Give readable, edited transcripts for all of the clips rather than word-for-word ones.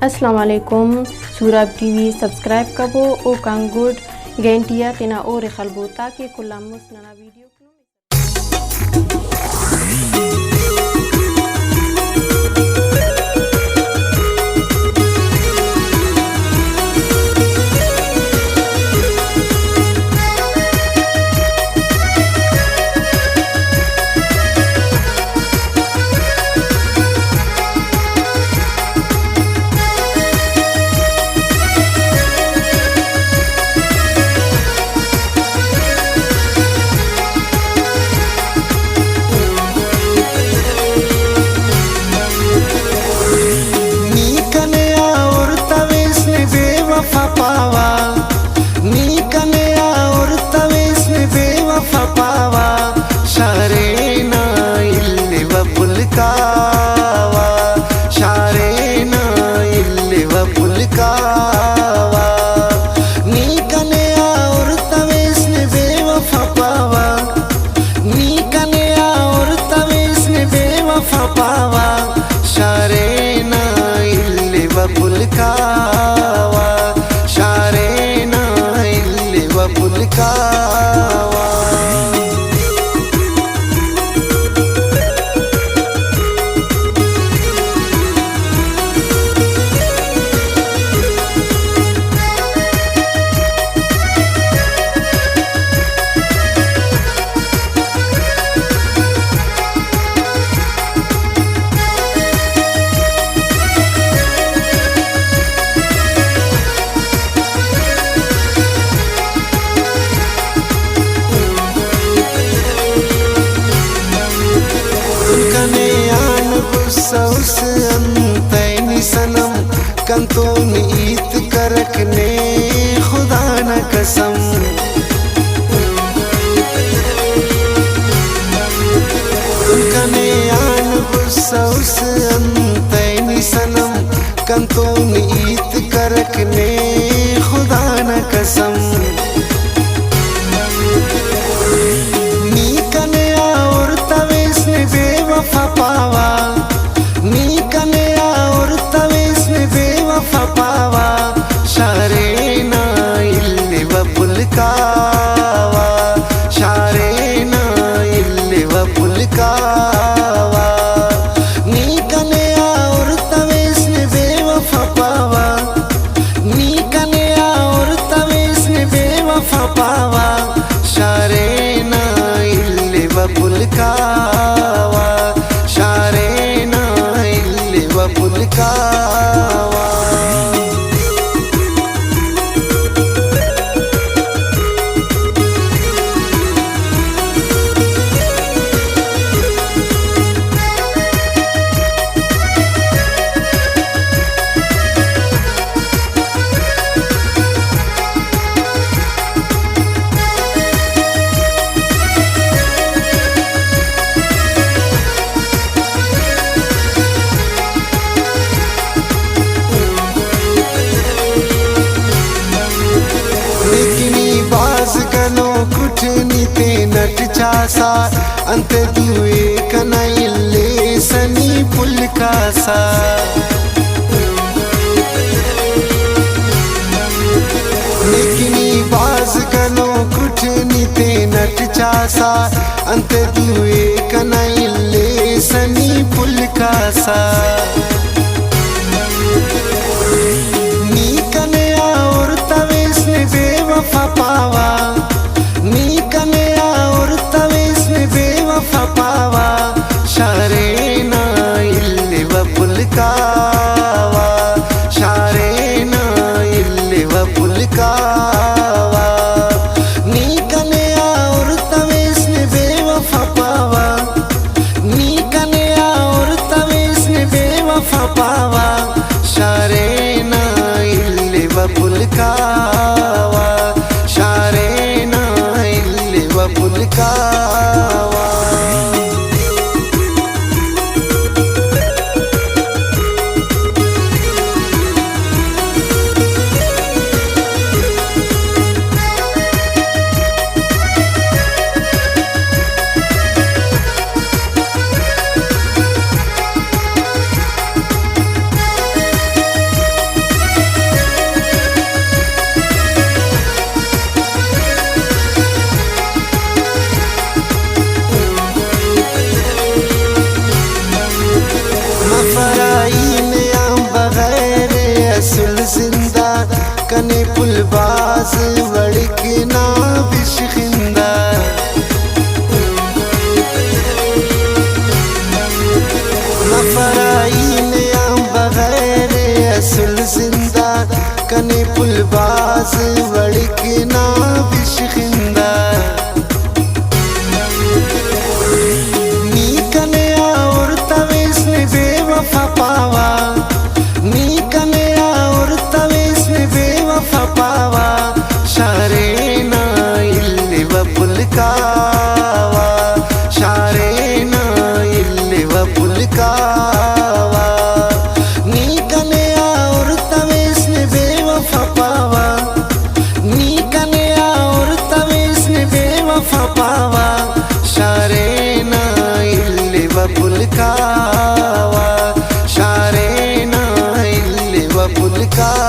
अस्सलाम वालेकुम। सूराब TV subscribe कबो ओ कांगुड गेंटिया तना और खलबो ताकि कुल्लामुस नना वीडियो सनम कंतो नीत करकने खुदा न कसम कने आन बुसौस अंतैनी सनम कंतो नीत करकने खुदा न कसम नी कने और तवेस ने बेवफा पावा नी कने और तवेस ने बेवफा पावा शारे ना इल्ले वपुल कावा शारे ना इल्ले वपुल कावा नी कने और तवेस ने बेवफा पावा नी कने और तवेस ने बेवफा पावा शारे ना इल्ले वपुल कावा शारे ना इल्ले वपुल कावा नट चासा अंत दुए कना इल्ले सनी पुल कासा लेकिनी बाज कनो कुछ नीते नट चासा अंत दुए कना इल्ले सनी पुल कासा नी कने और तवेस ने बेवफा पावा नी कने और तवेस ने बेवफा पावा शारे ना इल्ले वपुल कावा शारे ना इल्ले वपुल कावा नी कने और तवेस ने बेवफा पावा नी कने और तवेस ने बेवफा आवाज वड़कना बिशखिंदा नी कने और तवेस में बेवफा पावा नी कने और तवेस में बेवफा पावा शारे ना इल्ली वपुलकावा शारे ना इल्ली वपुलकावा नी कने और तवेस में बेवफा पावा नी कने और तवेस में बेवफा पावा शारे ना इल्ली वपुलकावा शारे ना इल्ली वपुलकावा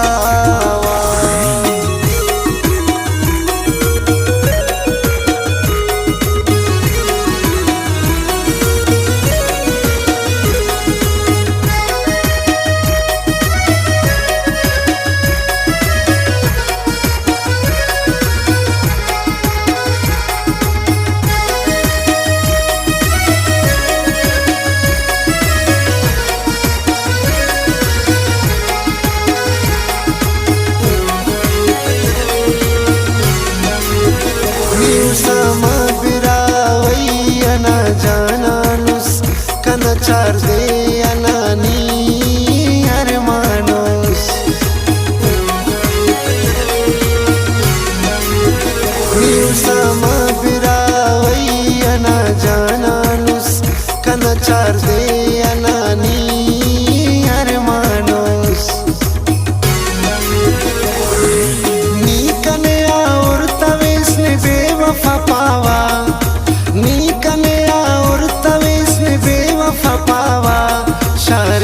sama birawai ana jananus kana charde anani armanus sama birawai ana jananus kana charde anani armanus नी कने और तवेस में बेवफा पावा नी कने और तवेस में बेवफा पावा शारे